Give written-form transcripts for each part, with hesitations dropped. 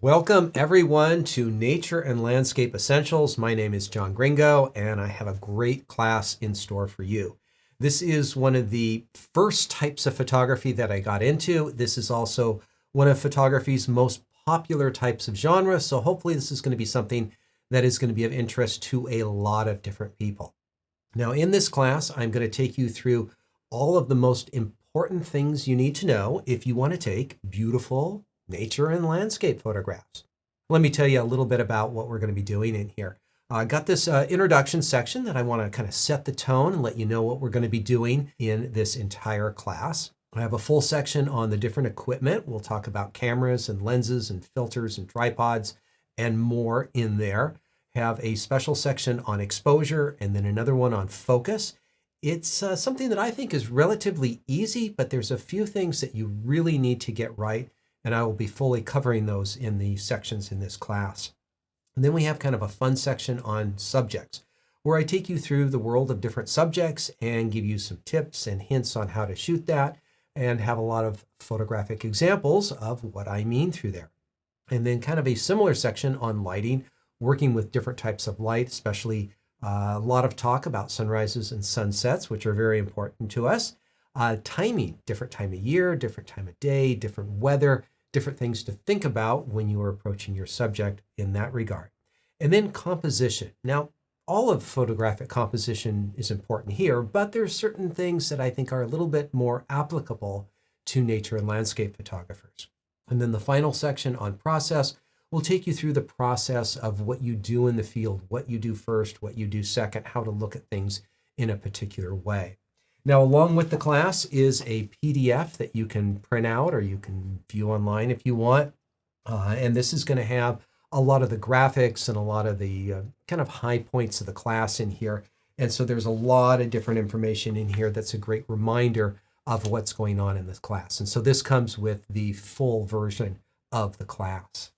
Welcome everyone to Nature and Landscape Essentials. My name is John Gringo and I have a great class in store for you. This is one of the first types of photography that I got into. This is also one of photography's most popular types of genre, so hopefully this is going to be something that is going to be of interest to a lot of different people. Now in this class, I'm going to take you through all of the most important things you need to know if you want to take beautiful nature and landscape photographs. Let me tell you a little bit about what we're going to be doing in here. I got this introduction section that I want to kind of set the tone and let you know what we're going to be doing in this entire class. I have a full section on the different equipment. We'll talk about cameras and lenses and filters and tripods and more in there. Have a special section on exposure and then another one on focus. It's something that I think is relatively easy, but there's a few things that you really need to get right, and I will be fully covering those in the sections in this class. And then we have kind of a fun section on subjects, where I take you through the world of different subjects and give you some tips and hints on how to shoot that, and have a lot of photographic examples of what I mean through there. And then kind of a similar section on lighting, working with different types of light, especially a lot of talk about sunrises and sunsets, which are very important to us. Timing, different time of year, different time of day, different weather, different things to think about when you are approaching your subject in that regard. And then composition. Now, all of photographic composition is important here, but there's certain things that I think are a little bit more applicable to nature and landscape photographers. And then the final section on process will take you through the process of what you do in the field, what you do first, what you do second, how to look at things in a particular way. Now, along with the class is a PDF that you can print out or you can view online if you want. And this is going to have a lot of the graphics and a lot of the kind of high points of the class in here. And so there's a lot of different information in here that's a great reminder of what's going on in this class. And so this comes with the full version of the class.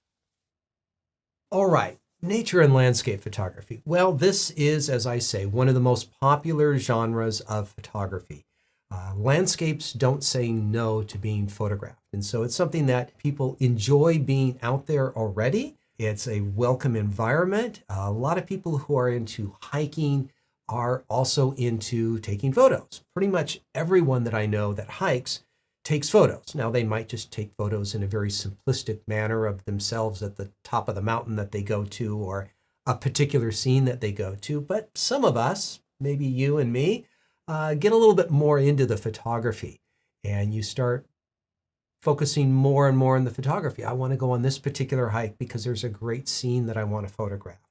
All right, nature and landscape photography. Well, this is, as I say, one of the most popular genres of photography. Landscapes don't say no to being photographed. And so it's something that people enjoy being out there already. It's a welcome environment. A lot of people who are into hiking are also into taking photos. Pretty much everyone that I know that hikes takes photos. Now, they might just take photos in a very simplistic manner of themselves at the top of the mountain that they go to or a particular scene that they go to. But some of us, maybe you and me, get a little bit more into the photography and you start focusing more and more on the photography. I want to go on this particular hike because there's a great scene that I want to photograph.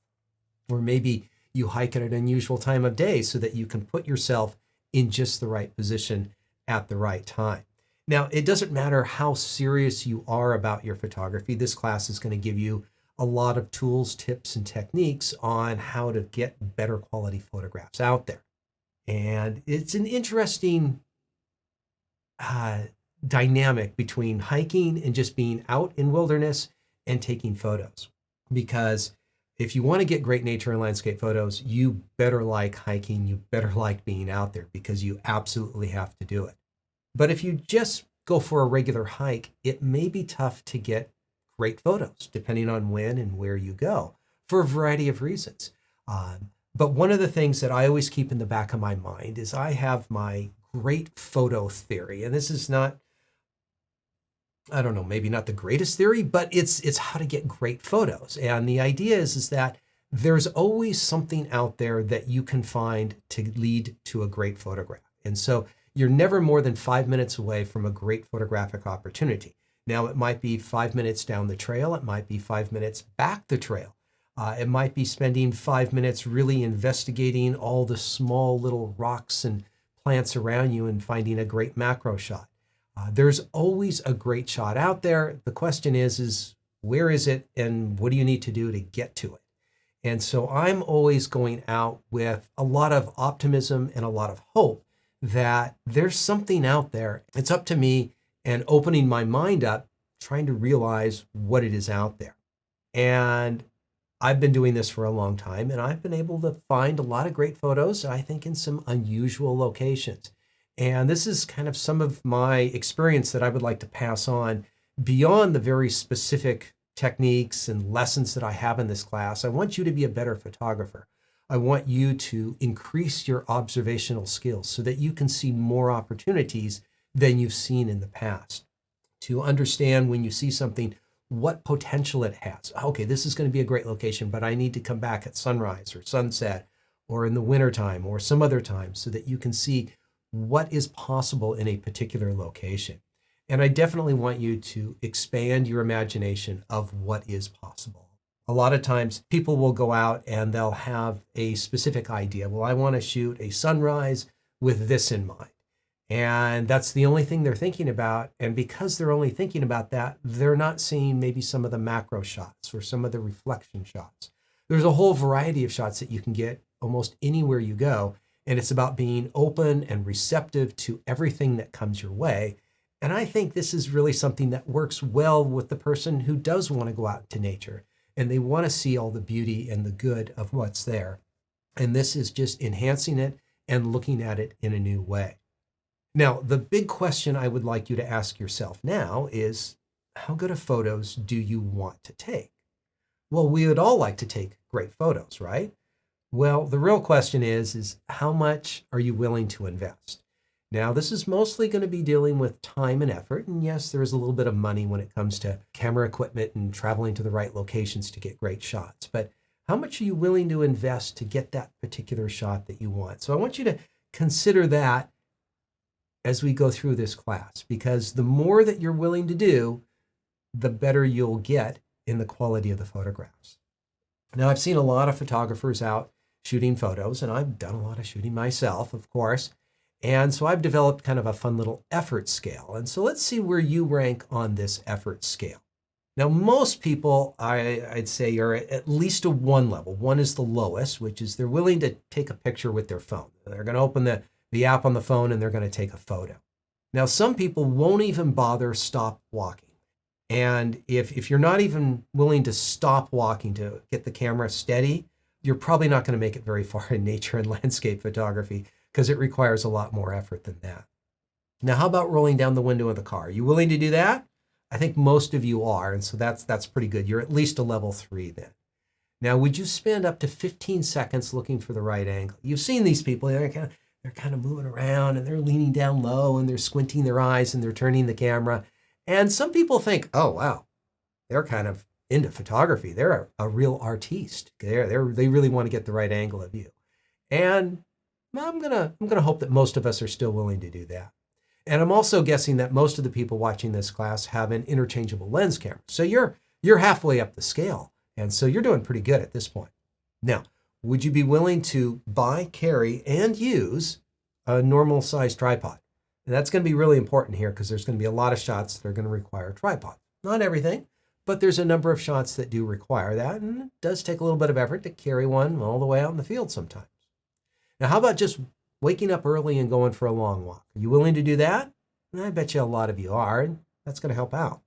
Or maybe you hike at an unusual time of day so that you can put yourself in just the right position at the right time. Now, it doesn't matter how serious you are about your photography. This class is going to give you a lot of tools, tips, and techniques on how to get better quality photographs out there. And it's an interesting dynamic between hiking and just being out in wilderness and taking photos. Because if you want to get great nature and landscape photos, you better like hiking, you better like being out there because you absolutely have to do it. But if you just go for a regular hike, it may be tough to get great photos, depending on when and where you go, for a variety of reasons. But one of the things that I always keep in the back of my mind is I have my great photo theory. And this is not, I don't know, maybe not the greatest theory, but it's how to get great photos. And the idea is that there's always something out there that you can find to lead to a great photograph. And so you're never more than 5 minutes away from a great photographic opportunity. Now, it might be 5 minutes down the trail. It might be 5 minutes back the trail. It might be spending 5 minutes really investigating all the small little rocks and plants around you and finding a great macro shot. There's always a great shot out there. The question is where is it and what do you need to do to get to it? And so I'm always going out with a lot of optimism and a lot of hope that there's something out there. It's up to me and opening my mind up, trying to realize what it is out there. And I've been doing this for a long time, and I've been able to find a lot of great photos, I think, in some unusual locations. And this is kind of some of my experience that I would like to pass on beyond the very specific techniques and lessons that I have in this class. I want you to be a better photographer. I want you to increase your observational skills so that you can see more opportunities than you've seen in the past. To understand when you see something, what potential it has. Okay, this is going to be a great location, but I need to come back at sunrise or sunset or in the wintertime or some other time so that you can see what is possible in a particular location. And I definitely want you to expand your imagination of what is possible. A lot of times people will go out and they'll have a specific idea. Well, I want to shoot a sunrise with this in mind. And that's the only thing they're thinking about. And because they're only thinking about that, they're not seeing maybe some of the macro shots or some of the reflection shots. There's a whole variety of shots that you can get almost anywhere you go. And it's about being open and receptive to everything that comes your way. And I think this is really something that works well with the person who does want to go out into nature and they want to see all the beauty and the good of what's there. And this is just enhancing it and looking at it in a new way. Now, the big question I would like you to ask yourself now is, how good of photos do you want to take? Well, we would all like to take great photos, right? Well, the real question is how much are you willing to invest? Now, this is mostly going to be dealing with time and effort. And yes, there is a little bit of money when it comes to camera equipment and traveling to the right locations to get great shots. But how much are you willing to invest to get that particular shot that you want? So I want you to consider that as we go through this class, because the more that you're willing to do, the better you'll get in the quality of the photographs. Now, I've seen a lot of photographers out shooting photos, and I've done a lot of shooting myself, of course. And so I've developed kind of a fun little effort scale. And so let's see where you rank on this effort scale. Now, most people, I'd say, are at least a 1 level. 1 is the lowest, which is they're willing to take a picture with their phone. They're going to open the app on the phone and they're going to take a photo. Now, some people won't even bother stop walking. And if you're not even willing to stop walking to get the camera steady, you're probably not going to make it very far in nature and landscape photography, because it requires a lot more effort than that. Now, how about rolling down the window of the car? Are you willing to do that? I think most of you are, and so that's pretty good. You're at least a level 3 then. Now, would you spend up to 15 seconds looking for the right angle? You've seen these people, they're kind of moving around and they're leaning down low and they're squinting their eyes and they're turning the camera. And some people think, oh, wow, they're kind of into photography. They're a real artiste. They really want to get the right angle of you. And I'm gonna hope that most of us are still willing to do that. And I'm also guessing that most of the people watching this class have an interchangeable lens camera. So you're halfway up the scale. And so you're doing pretty good at this point. Now, would you be willing to buy, carry, and use a normal size tripod? And that's going to be really important here because there's going to be a lot of shots that are going to require a tripod. Not everything, but there's a number of shots that do require that. And it does take a little bit of effort to carry one all the way out in the field sometimes. Now, how about just waking up early and going for a long walk? Are you willing to do that? I bet you a lot of you are, and that's going to help out.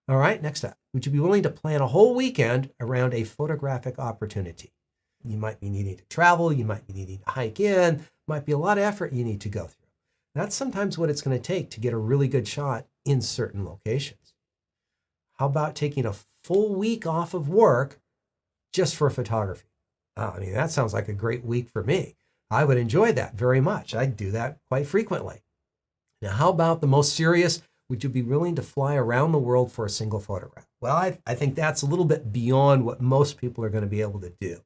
All right, next up. Would you be willing to plan a whole weekend around a photographic opportunity? You might be needing to travel, you might be needing to hike in, might be a lot of effort you need to go through. That's sometimes what it's going to take to get a really good shot in certain locations. How about taking a full week off of work just for photography? That sounds like a great week for me. I would enjoy that very much. I'd do that quite frequently. Now, how about the most serious? Would you be willing to fly around the world for a single photograph? Well, I think that's a little bit beyond what most people are going to be able to do.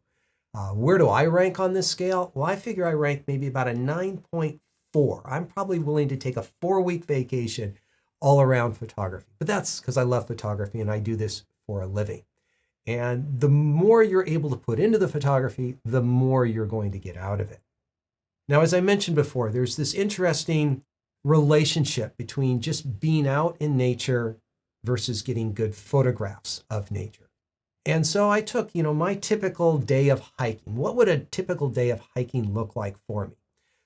Where do I rank on this scale? Well, I figure I rank maybe about a 9.4. I'm probably willing to take a 4-week vacation all around photography. But that's because I love photography and I do this for a living. And the more you're able to put into the photography, the more you're going to get out of it. Now, as I mentioned before, there's this interesting relationship between just being out in nature versus getting good photographs of nature. And so I took, my typical day of hiking. What would a typical day of hiking look like for me?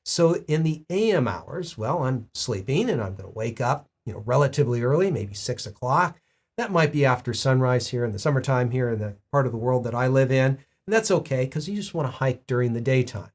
So in the AM hours, well, I'm sleeping and I'm going to wake up, relatively early, maybe 6 o'clock. That might be after sunrise here in the summertime here in the part of the world that I live in. And that's okay because you just want to hike during the daytime.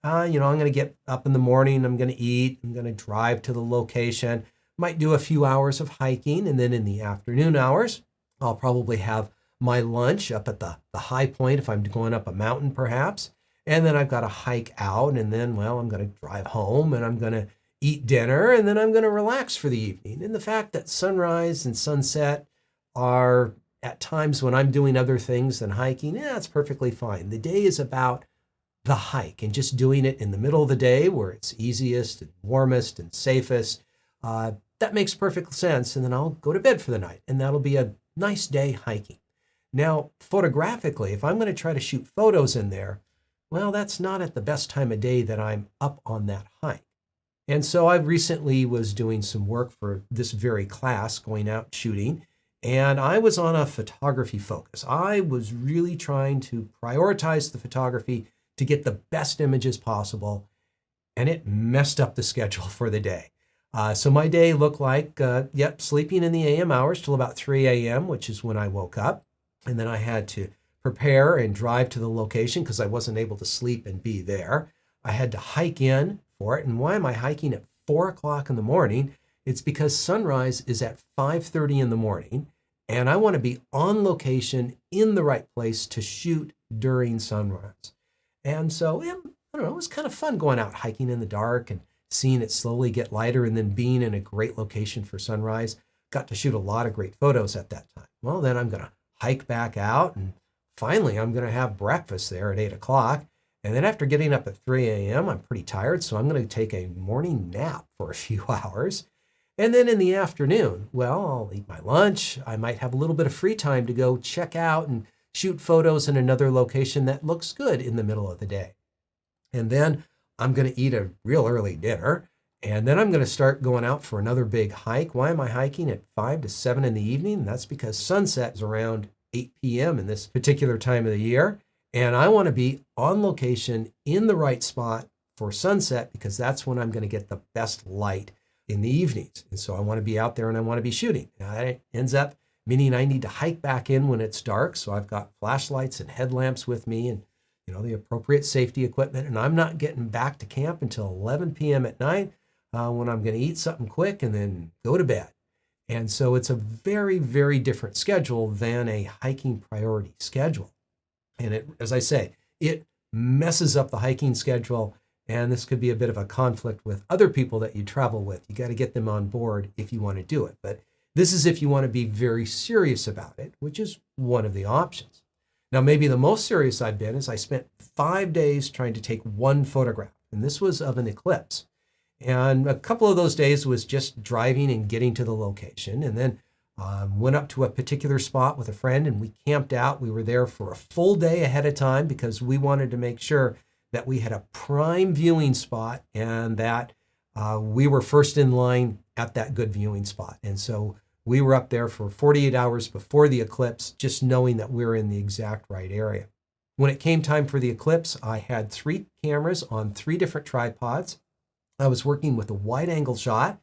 I'm going to get up in the morning, I'm going to eat, I'm going to drive to the location, might do a few hours of hiking, and then in the afternoon hours, I'll probably have my lunch up at the high point if I'm going up a mountain perhaps. And then I've got to hike out, and then, well, I'm going to drive home and I'm going to eat dinner, and then I'm going to relax for the evening. And the fact that sunrise and sunset are at times when I'm doing other things than hiking, yeah, it's perfectly fine. The day is about the hike and just doing it in the middle of the day where it's easiest and warmest and safest. That makes perfect sense. And then I'll go to bed for the night, and that'll be a nice day hiking. Now, photographically, if I'm going to try to shoot photos in there, well, that's not at the best time of day that I'm up on that hike. And so I recently was doing some work for this very class, going out shooting, and I was on a photography focus. I was really trying to prioritize the photography to get the best images possible, and it messed up the schedule for the day. So my day looked like, sleeping in the AM hours till about 3 a.m., which is when I woke up. And then I had to prepare and drive to the location because I wasn't able to sleep and be there. I had to hike in for it. And why am I hiking at 4 o'clock in the morning? It's because sunrise is at 5:30 in the morning, and I want to be on location in the right place to shoot during sunrise. And so, I don't know, it was kind of fun going out hiking in the dark and seeing it slowly get lighter and then being in a great location for sunrise. Got to shoot a lot of great photos at that time. Well, then I'm going to hike back out, and finally I'm going to have breakfast there at 8 o'clock. And then after getting up at 3 a.m., I'm pretty tired, so I'm going to take a morning nap for a few hours. And then in the afternoon, well, I'll eat my lunch. I might have a little bit of free time to go check out and shoot photos in another location that looks good in the middle of the day. And then I'm going to eat a real early dinner. And then I'm going to start going out for another big hike. Why am I hiking at 5 to 7 in the evening? That's because sunset is around 8 p.m. in this particular time of the year. And I want to be on location in the right spot for sunset because that's when I'm going to get the best light in the evenings. And so I want to be out there and I want to be shooting. Now, that ends up meaning I need to hike back in when it's dark. So I've got flashlights and headlamps with me and, the appropriate safety equipment. And I'm not getting back to camp until 11 p.m. at night when I'm going to eat something quick and then go to bed. And so it's a very, very different schedule than a hiking priority schedule. And it, as I say, it messes up the hiking schedule. And this could be a bit of a conflict with other people that you travel with. You got to get them on board if you want to do it. But this is if you want to be very serious about it, which is one of the options. Now, maybe the most serious I've been is I spent 5 days trying to take one photograph. And this was of an eclipse. And a couple of those days was just driving and getting to the location. And then went up to a particular spot with a friend and we camped out. We were there for a full day ahead of time because we wanted to make sure that we had a prime viewing spot and that we were first in line at that good viewing spot. And so we were up there for 48 hours before the eclipse, just knowing that we were in the exact right area. When it came time for the eclipse, I had 3 cameras on 3 different tripods. I was working with a wide angle shot,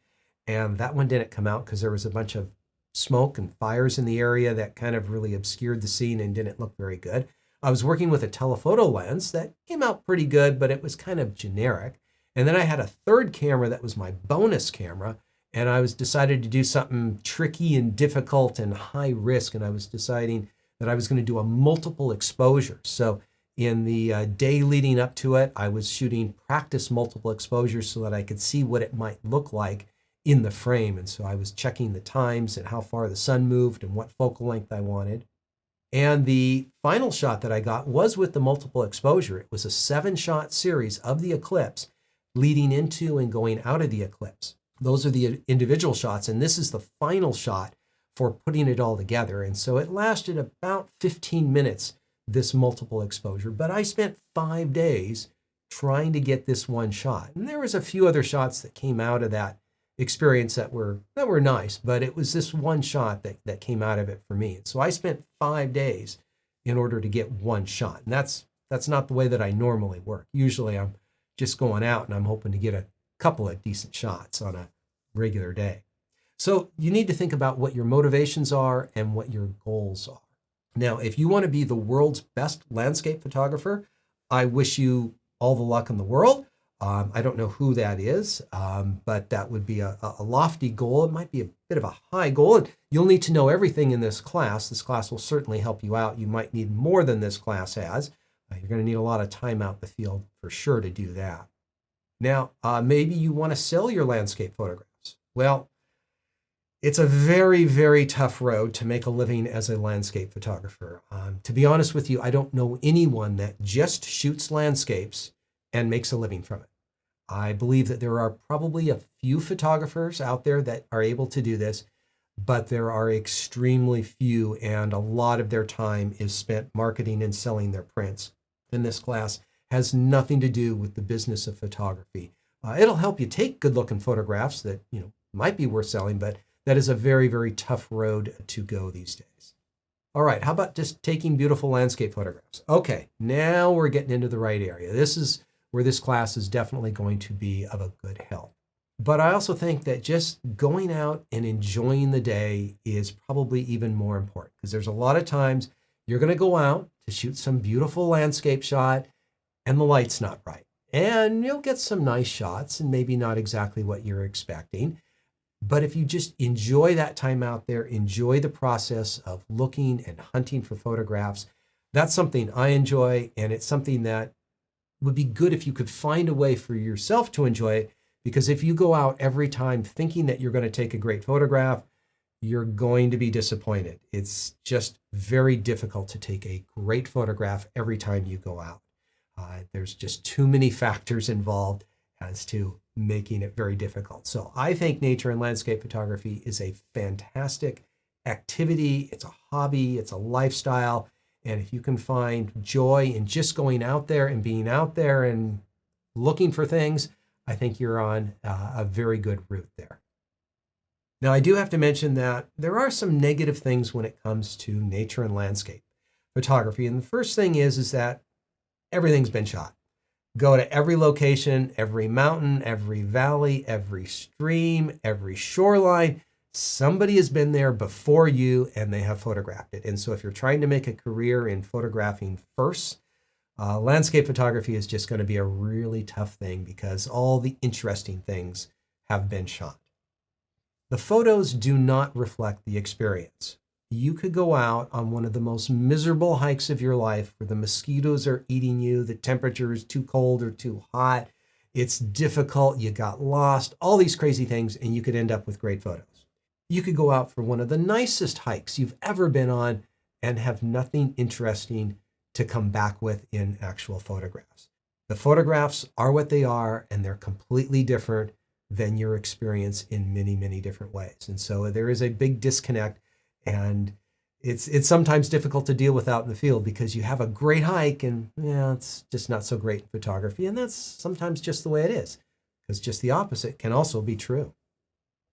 and that one didn't come out because there was a bunch of smoke and fires in the area that kind of really obscured the scene and didn't look very good. I was working with a telephoto lens that came out pretty good, but it was kind of generic. And then I had a 3rd camera that was my bonus camera, and I was decided to do something tricky and difficult and high risk, and I was deciding that I was going to do a multiple exposure. So in the day leading up to it, I was shooting practice multiple exposures so that I could see what it might look like in the frame. And so I was checking the times and how far the sun moved and what focal length I wanted. And the final shot that I got was with the multiple exposure. It was a 7-shot series of the eclipse leading into and going out of the eclipse. Those are the individual shots, and this is the final shot for putting it all together. And so it lasted about 15 minutes, this multiple exposure, but I spent 5 days trying to get this one shot. And there was a few other shots that came out of that experience that were nice, but it was this one shot that came out of it for me. And so I spent 5 days in order to get one shot. And that's not the way that I normally work. Usually I'm just going out and I'm hoping to get a couple of decent shots on a regular day. So you need to think about what your motivations are and what your goals are. Now, if you want to be the world's best landscape photographer, I wish you all the luck in the world. I don't know who that is, but that would be a lofty goal. It might be a bit of a high goal. And you'll need to know everything in this class. This class will certainly help you out. You might need more than this class has. You're going to need a lot of time out in the field for sure to do that. Now, maybe you want to sell your landscape photographs. Well, it's a very, very tough road to make a living as a landscape photographer. To be honest with you, I don't know anyone that just shoots landscapes and makes a living from it. I believe that there are probably a few photographers out there that are able to do this, but there are extremely few, and a lot of their time is spent marketing and selling their prints. And this class has nothing to do with the business of photography. It'll help you take good-looking photographs that might be worth selling, but that is a very, very tough road to go these days. All right, how about just taking beautiful landscape photographs? Okay, now we're getting into the right area. This is where this class is definitely going to be of a good help. But I also think that just going out and enjoying the day is probably even more important, because there's a lot of times you're going to go out to shoot some beautiful landscape shot and the light's not right. And you'll get some nice shots and maybe not exactly what you're expecting. But if you just enjoy that time out there, enjoy the process of looking and hunting for photographs, that's something I enjoy, and it's something that would be good if you could find a way for yourself to enjoy it, because if you go out every time thinking that you're going to take a great photograph, you're going to be disappointed. It's just very difficult to take a great photograph every time you go out. There's just too many factors involved as to making it very difficult. So I think nature and landscape photography is a fantastic activity. It's a hobby, it's a lifestyle. And if you can find joy in just going out there and being out there and looking for things, I think you're on a very good route there. Now, I do have to mention that there are some negative things when it comes to nature and landscape photography. And the first thing is that everything's been shot. Go to every location, every mountain, every valley, every stream, every shoreline. Somebody has been there before you and they have photographed it. And so if you're trying to make a career in photographing first, landscape photography is just going to be a really tough thing because all the interesting things have been shot. The photos do not reflect the experience. You could go out on one of the most miserable hikes of your life where the mosquitoes are eating you, the temperature is too cold or too hot, it's difficult, you got lost, all these crazy things, and you could end up with great photos. You could go out for one of the nicest hikes you've ever been on and have nothing interesting to come back with in actual photographs. The photographs are what they are, and they're completely different than your experience in many, many different ways. And so there is a big disconnect. And it's sometimes difficult to deal with out in the field because you have a great hike and it's just not so great in photography. And that's sometimes just the way it is, because just the opposite can also be true.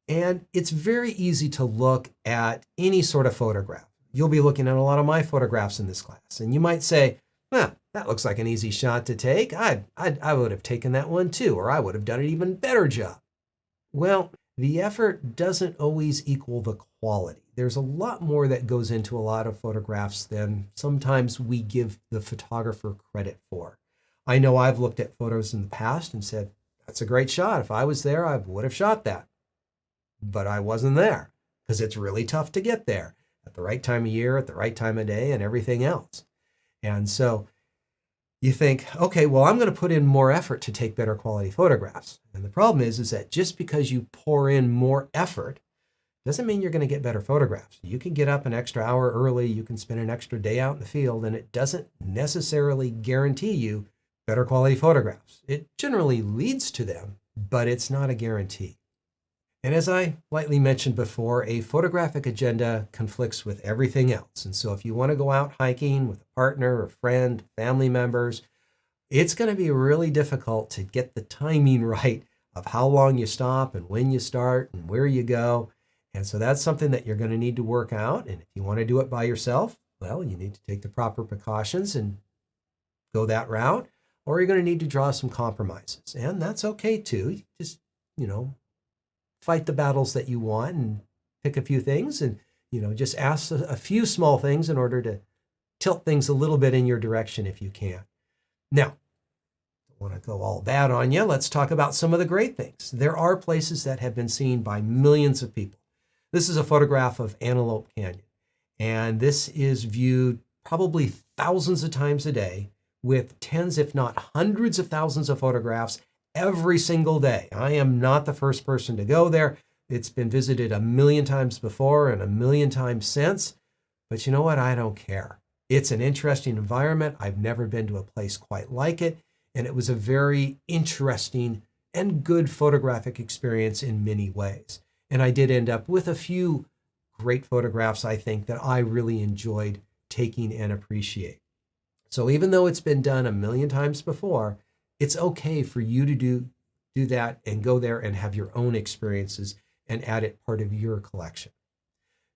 And it's very easy to look at any sort of photograph. You'll be looking at a lot of my photographs in this class, and you might say, well, that looks like an easy shot to take. I would have taken that one too, or I would have done an even better job. Well, the effort doesn't always equal the quality. There's a lot more that goes into a lot of photographs than sometimes we give the photographer credit for. I know I've looked at photos in the past and said, that's a great shot. If I was there, I would have shot that. But I wasn't there because it's really tough to get there at the right time of year, at the right time of day, and everything else. And so you think, okay, well, I'm going to put in more effort to take better quality photographs. And the problem is that just because you pour in more effort doesn't mean you're going to get better photographs. You can get up an extra hour early, you can spend an extra day out in the field, and it doesn't necessarily guarantee you better quality photographs. It generally leads to them, but it's not a guarantee. And as I lightly mentioned before, a photographic agenda conflicts with everything else. And so if you want to go out hiking with a partner, a friend, family members, it's going to be really difficult to get the timing right of how long you stop and when you start and where you go. And so that's something that you're going to need to work out. And if you want to do it by yourself, well, you need to take the proper precautions and go that route, or you're going to need to draw some compromises. And that's okay too. Just, fight the battles that you want and pick a few things and, just ask a few small things in order to tilt things a little bit in your direction if you can. Now, want to go all bad on you, let's talk about some of the great things. There are places that have been seen by millions of people. This is a photograph of Antelope Canyon, and this is viewed probably thousands of times a day with tens, if not hundreds of thousands of photographs every single day. I am not the first person to go there. It's been visited a million times before and a million times since, but you know what? I don't care. It's an interesting environment. I've never been to a place quite like it, and it was a very interesting and good photographic experience in many ways. And I did end up with a few great photographs, I think, that I really enjoyed taking and appreciate. So even though it's been done a million times before, it's okay for you to do that and go there and have your own experiences and add it part of your collection.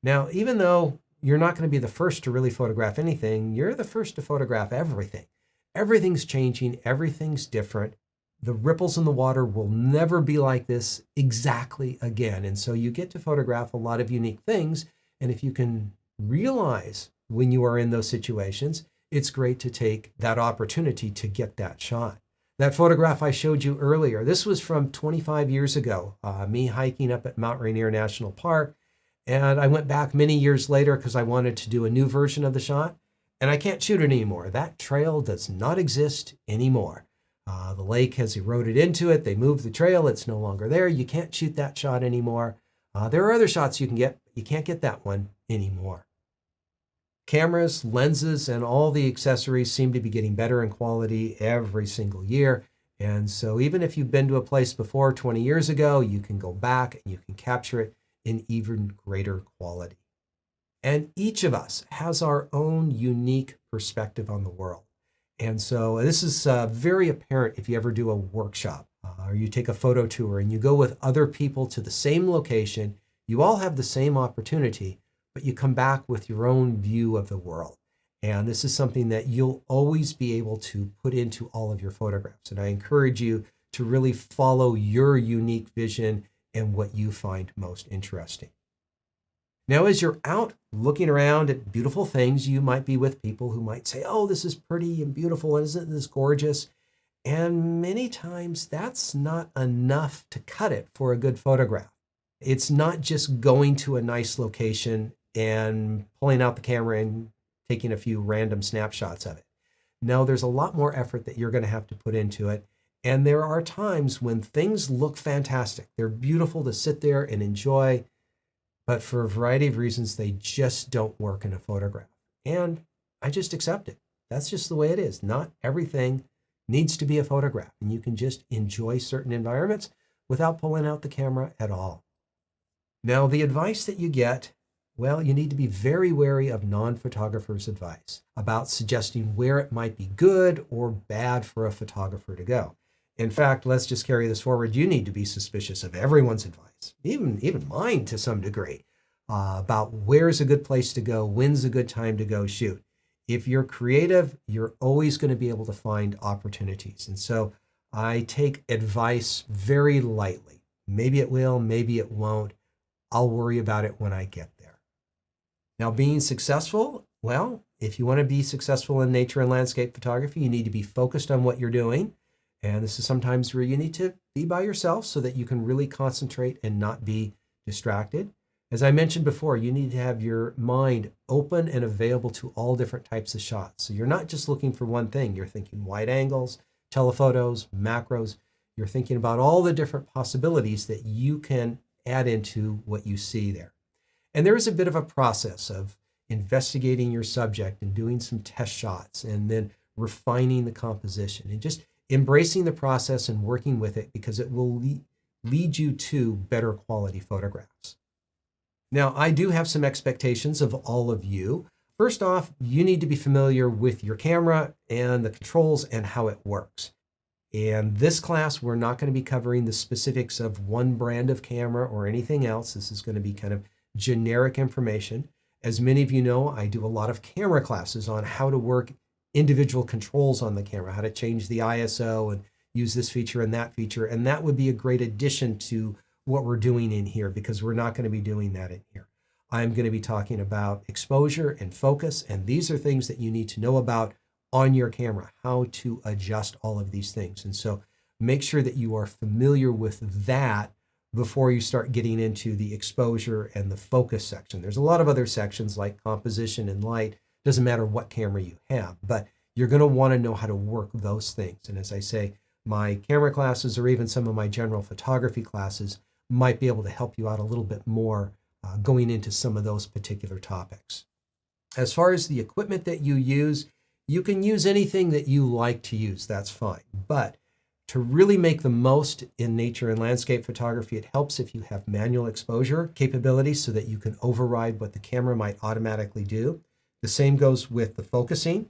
Now, even though you're not going to be the first to really photograph anything, you're the first to photograph everything. Everything's changing, everything's different. The ripples in the water will never be like this exactly again. And so you get to photograph a lot of unique things. And if you can realize when you are in those situations, it's great to take that opportunity to get that shot. That photograph I showed you earlier, this was from 25 years ago, me hiking up at Mount Rainier National Park. And I went back many years later because I wanted to do a new version of the shot, and I can't shoot it anymore. That trail does not exist anymore. The lake has eroded into it. They moved the trail. It's no longer there. You can't shoot that shot anymore. There are other shots you can get, but you can't get that one anymore. Cameras, lenses, and all the accessories seem to be getting better in quality every single year. And so even if you've been to a place before 20 years ago, you can go back and you can capture it in even greater quality. And each of us has our own unique perspective on the world. And so this is very apparent if you ever do a workshop or you take a photo tour and you go with other people to the same location. You all have the same opportunity, but you come back with your own view of the world. And this is something that you'll always be able to put into all of your photographs. And I encourage you to really follow your unique vision and what you find most interesting. Now, as you're out looking around at beautiful things, you might be with people who might say, oh, this is pretty and beautiful, and isn't this gorgeous? And many times that's not enough to cut it for a good photograph. It's not just going to a nice location and pulling out the camera and taking a few random snapshots of it. No, there's a lot more effort that you're going to have to put into it. And there are times when things look fantastic. They're beautiful to sit there and enjoy, but for a variety of reasons, they just don't work in a photograph. And I just accept it. That's just the way it is. Not everything needs to be a photograph, and you can just enjoy certain environments without pulling out the camera at all. Now, the advice that you get, well, you need to be very wary of non-photographers' advice about suggesting where it might be good or bad for a photographer to go. In fact, let's just carry this forward. You need to be suspicious of everyone's advice, even mine to some degree, about where's a good place to go, when's a good time to go shoot. If you're creative, you're always going to be able to find opportunities. And so I take advice very lightly. Maybe it will, maybe it won't. I'll worry about it when I get there. Now, being successful, well, if you want to be successful in nature and landscape photography, you need to be focused on what you're doing. And this is sometimes where you need to be by yourself so that you can really concentrate and not be distracted. As I mentioned before, you need to have your mind open and available to all different types of shots. So you're not just looking for one thing. You're thinking wide angles, telephotos, macros. You're thinking about all the different possibilities that you can add into what you see there. And there is a bit of a process of investigating your subject and doing some test shots and then refining the composition and just embracing the process and working with it, because it will lead you to better quality photographs. Now, I do have some expectations of all of you. First off, you need to be familiar with your camera and the controls and how it works. In this class, we're not going to be covering the specifics of one brand of camera or anything else. This is going to be kind of generic information. As many of you know, I do a lot of camera classes on how to work individual controls on the camera, how to change the ISO and use this feature and that feature. And that would be a great addition to what we're doing in here, because we're not going to be doing that in here. I'm going to be talking about exposure and focus, and these are things that you need to know about on your camera, how to adjust all of these things. And so make sure that you are familiar with that before you start getting into the exposure and the focus section. There's a lot of other sections like composition and light. Doesn't matter what camera you have, but you're going to want to know how to work those things. And as I say, my camera classes or even some of my general photography classes might be able to help you out a little bit more going into some of those particular topics. As far as the equipment that you use, you can use anything that you like to use, that's fine. But to really make the most in nature and landscape photography, it helps if you have manual exposure capabilities so that you can override what the camera might automatically do. The same goes with the focusing.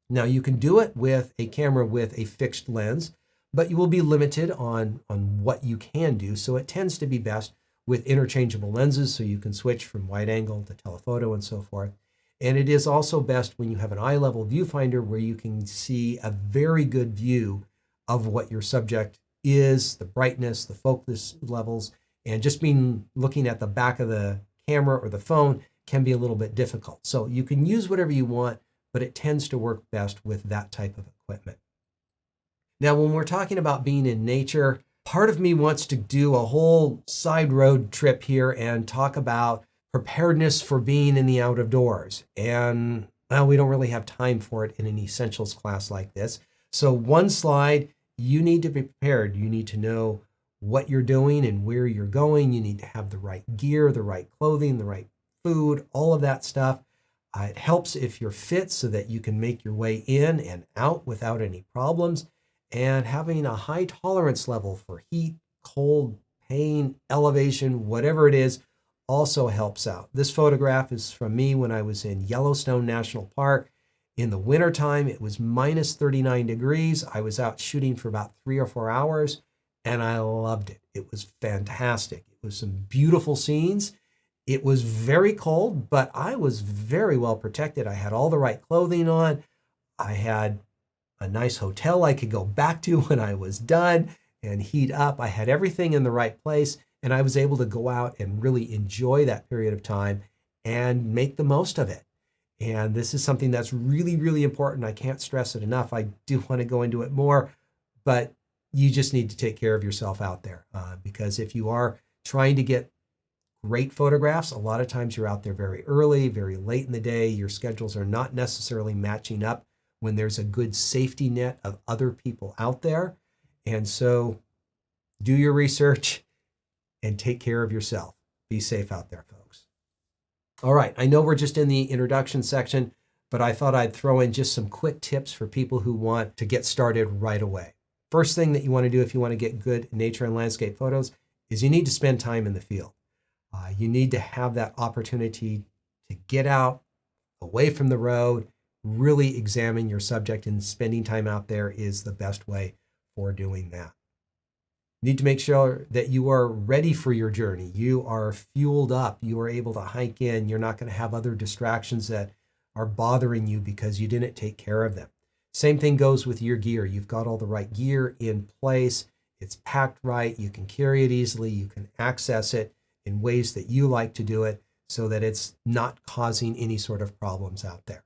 Now you can do it with a camera with a fixed lens, but you will be limited on what you can do. So it tends to be best with interchangeable lenses so you can switch from wide angle to telephoto and so forth. And it is also best when you have an eye-level viewfinder where you can see a very good view of what your subject is, the brightness, the focus levels, and just looking at the back of the camera or the phone can be a little bit difficult. So you can use whatever you want, but it tends to work best with that type of equipment. Now, when we're talking about being in nature, part of me wants to do a whole side road trip here and talk about preparedness for being in the out of doors. And well, we don't really have time for it in an essentials class like this. So one slide, you need to be prepared. You need to know what you're doing and where you're going. You need to have the right gear, the right clothing, the right food, all of that stuff. It helps if you're fit so that you can make your way in and out without any problems. And having a high tolerance level for heat, cold, pain, elevation, whatever it is, also helps out. This photograph is from me when I was in Yellowstone National Park. In the wintertime, it was minus 39 degrees. I was out shooting for about 3 or 4 hours, and I loved it. It was fantastic. It was some beautiful scenes. It was very cold, but I was very well protected. I had all the right clothing on. I had a nice hotel I could go back to when I was done and heat up. I had everything in the right place, and I was able to go out and really enjoy that period of time and make the most of it. And this is something that's really, really important. I can't stress it enough. I do want to go into it more, but you just need to take care of yourself out there because if you are trying to get great photographs, a lot of times you're out there very early, very late in the day. Your schedules are not necessarily matching up when there's a good safety net of other people out there. And so do your research and take care of yourself. Be safe out there, folks. All right, I know we're just in the introduction section, but I thought I'd throw in just some quick tips for people who want to get started right away. First thing that you want to do if you want to get good nature and landscape photos is you need to spend time in the field. You need to have that opportunity to get out, away from the road, really examine your subject, and spending time out there is the best way for doing that. You need to make sure that you are ready for your journey. You are fueled up. You are able to hike in. You're not going to have other distractions that are bothering you because you didn't take care of them. Same thing goes with your gear. You've got all the right gear in place. It's packed right. You can carry it easily. You can access it in ways that you like to do it so that it's not causing any sort of problems out there.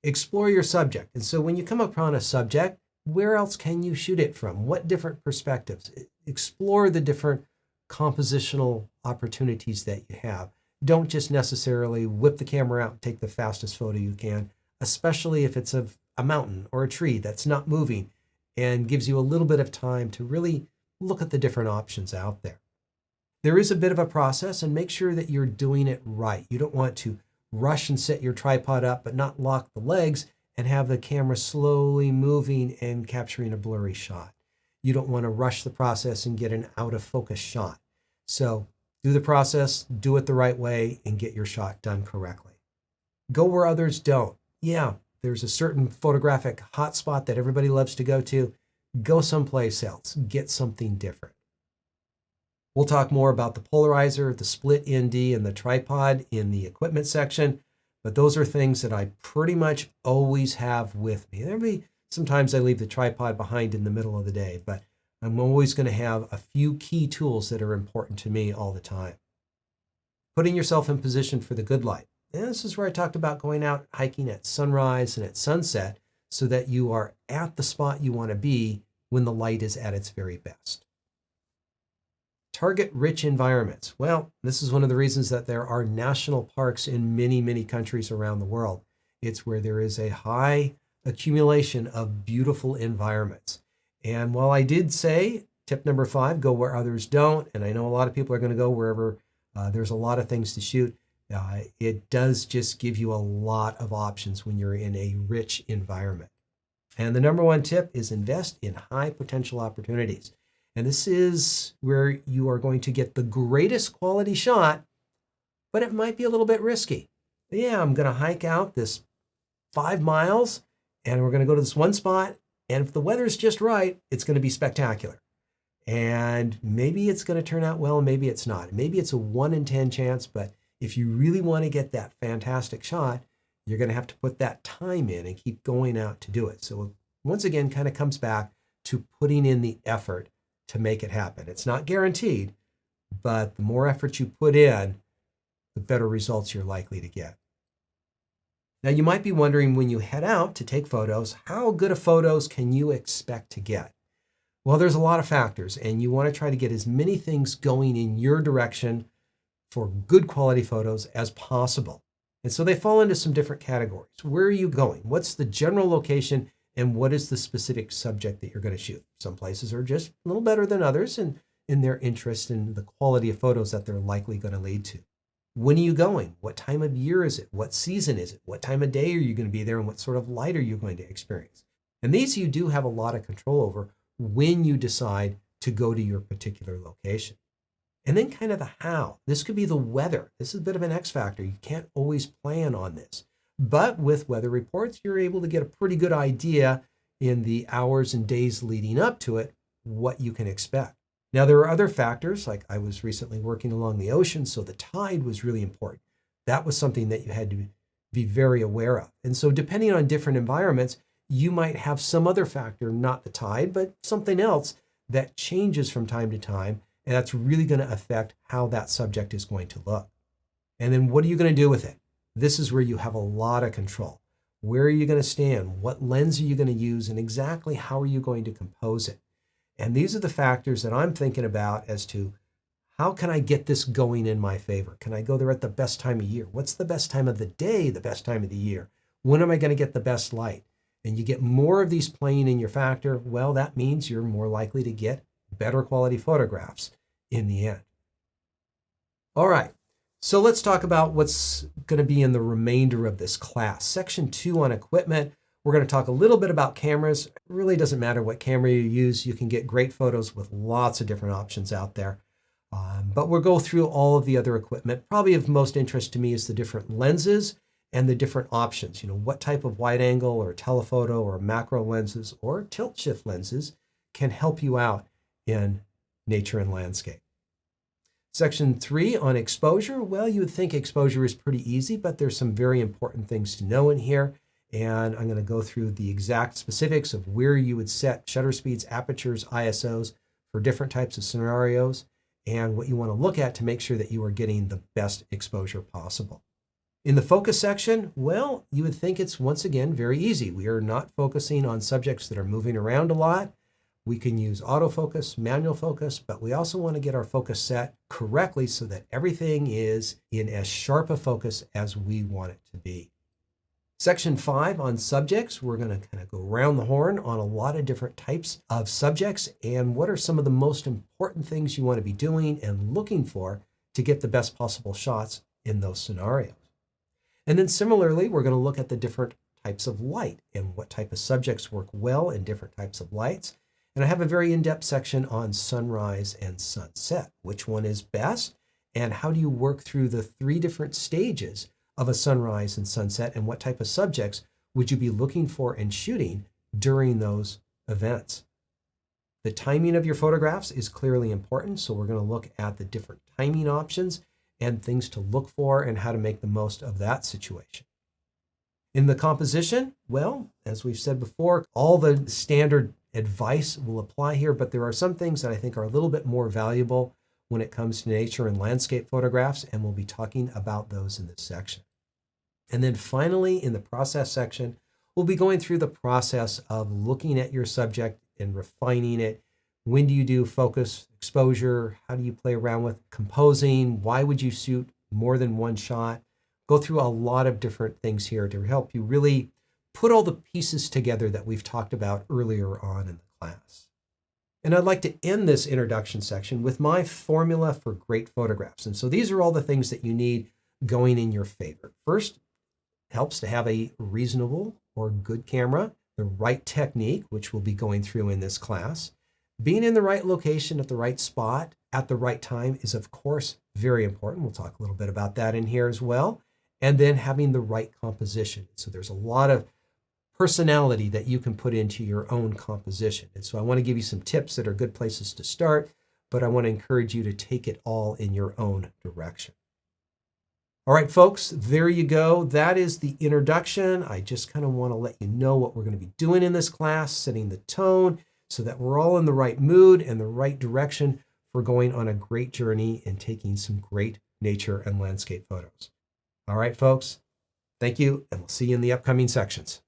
Explore your subject. And so when you come upon a subject, where else can you shoot it from? What different perspectives? Explore the different compositional opportunities that you have. Don't just necessarily whip the camera out and take the fastest photo you can, especially if it's of a mountain or a tree that's not moving and gives you a little bit of time to really look at the different options out there. There is a bit of a process, and make sure that you're doing it right. You don't want to rush and set your tripod up but not lock the legs and have the camera slowly moving and capturing a blurry shot. You don't want to rush the process and get an out of focus shot. So do the process, do it the right way, and get your shot done correctly. Go where others don't. Yeah, there's a certain photographic hotspot that everybody loves to go to. Go someplace else. Get something different. We'll talk more about the polarizer, the split ND, and the tripod in the equipment section, but those are things that I pretty much always have with me. Sometimes I leave the tripod behind in the middle of the day, but I'm always going to have a few key tools that are important to me all the time. Putting yourself in position for the good light. And this is where I talked about going out hiking at sunrise and at sunset so that you are at the spot you want to be when the light is at its very best. Target rich environments. Well, this is one of the reasons that there are national parks in many, many countries around the world. It's where there is a high accumulation of beautiful environments. And while I did say tip number 5, go where others don't, and I know a lot of people are going to go wherever there's a lot of things to shoot, it does just give you a lot of options when you're in a rich environment. And the number 1 tip is invest in high potential opportunities. And this is where you are going to get the greatest quality shot, but it might be a little bit risky. Yeah, I'm going to hike out this 5 miles and we're going to go to this one spot. And if the weather's just right, it's going to be spectacular. And maybe it's going to turn out well, and maybe it's not. Maybe it's a 1 in 10 chance, but if you really want to get that fantastic shot, you're going to have to put that time in and keep going out to do it. So once again, kind of comes back to putting in the effort to make it happen. It's not guaranteed, but the more effort you put in, the better results you're likely to get. Now, you might be wondering, when you head out to take photos, how good of photos can you expect to get? Well, there's a lot of factors, and you want to try to get as many things going in your direction for good quality photos as possible. And so they fall into some different categories. Where are you going? What's the general location, and what is the specific subject that you're going to shoot? Some places are just a little better than others in their interest in the quality of photos that they're likely going to lead to. When are you going? What time of year is it? What season is it? What time of day are you going to be there, and what sort of light are you going to experience? And these you do have a lot of control over when you decide to go to your particular location. And then kind of the how. This could be the weather. This is a bit of an X factor. You can't always plan on this. But with weather reports, you're able to get a pretty good idea in the hours and days leading up to it what you can expect. Now, there are other factors, like I was recently working along the ocean, so the tide was really important. That was something that you had to be very aware of. And so depending on different environments, you might have some other factor, not the tide, but something else that changes from time to time, and that's really going to affect how that subject is going to look. And then what are you going to do with it? This is where you have a lot of control. Where are you going to stand? What lens are you going to use? And exactly how are you going to compose it? And these are the factors that I'm thinking about as to how can I get this going in my favor? Can I go there at the best time of year? What's the best time of the day, the best time of the year? When am I going to get the best light? And you get more of these playing in your factor, well, that means you're more likely to get better quality photographs in the end. All right, so let's talk about what's going to be in the remainder of this class. Section 2 on equipment. We're going to talk a little bit about cameras. It really doesn't matter what camera you use. You can get great photos with lots of different options out there. But we'll go through all of the other equipment. Probably of most interest to me is the different lenses and the different options. You know, what type of wide angle or telephoto or macro lenses or tilt shift lenses can help you out in nature and landscape. Section 3 on exposure. Well, you would think exposure is pretty easy, but there's some very important things to know in here. And I'm going to go through the exact specifics of where you would set shutter speeds, apertures, ISOs for different types of scenarios, and what you want to look at to make sure that you are getting the best exposure possible. In the focus section, well, you would think it's once again very easy. We are not focusing on subjects that are moving around a lot. We can use autofocus, manual focus, but we also want to get our focus set correctly so that everything is in as sharp a focus as we want it to be. Section 5 on subjects, we're going to kind of go around the horn on a lot of different types of subjects and what are some of the most important things you want to be doing and looking for to get the best possible shots in those scenarios. And then similarly, we're going to look at the different types of light and what type of subjects work well in different types of lights. And I have a very in-depth section on sunrise and sunset, which one is best and how do you work through the 3 different stages of a sunrise and sunset, and what type of subjects would you be looking for and shooting during those events. The timing of your photographs is clearly important, so we're going to look at the different timing options and things to look for and how to make the most of that situation. In the composition, well, as we've said before, all the standard advice will apply here, but there are some things that I think are a little bit more valuable when it comes to nature and landscape photographs, and we'll be talking about those in this section. And then finally, in the process section, we'll be going through the process of looking at your subject and refining it. When do you do focus, exposure? How do you play around with composing? Why would you shoot more than one shot? Go through a lot of different things here to help you really put all the pieces together that we've talked about earlier on in the class. And I'd like to end this introduction section with my formula for great photographs. And so these are all the things that you need going in your favor. First, it helps to have a reasonable or good camera, the right technique, which we'll be going through in this class. Being in the right location at the right spot at the right time is, of course, very important. We'll talk a little bit about that in here as well. And then having the right composition. So there's a lot of personality that you can put into your own composition. And so I want to give you some tips that are good places to start, but I want to encourage you to take it all in your own direction. All right, folks, there you go. That is the introduction. I just kind of want to let you know what we're going to be doing in this class, setting the tone so that we're all in the right mood and the right direction for going on a great journey and taking some great nature and landscape photos. All right, folks, thank you, and we'll see you in the upcoming sections.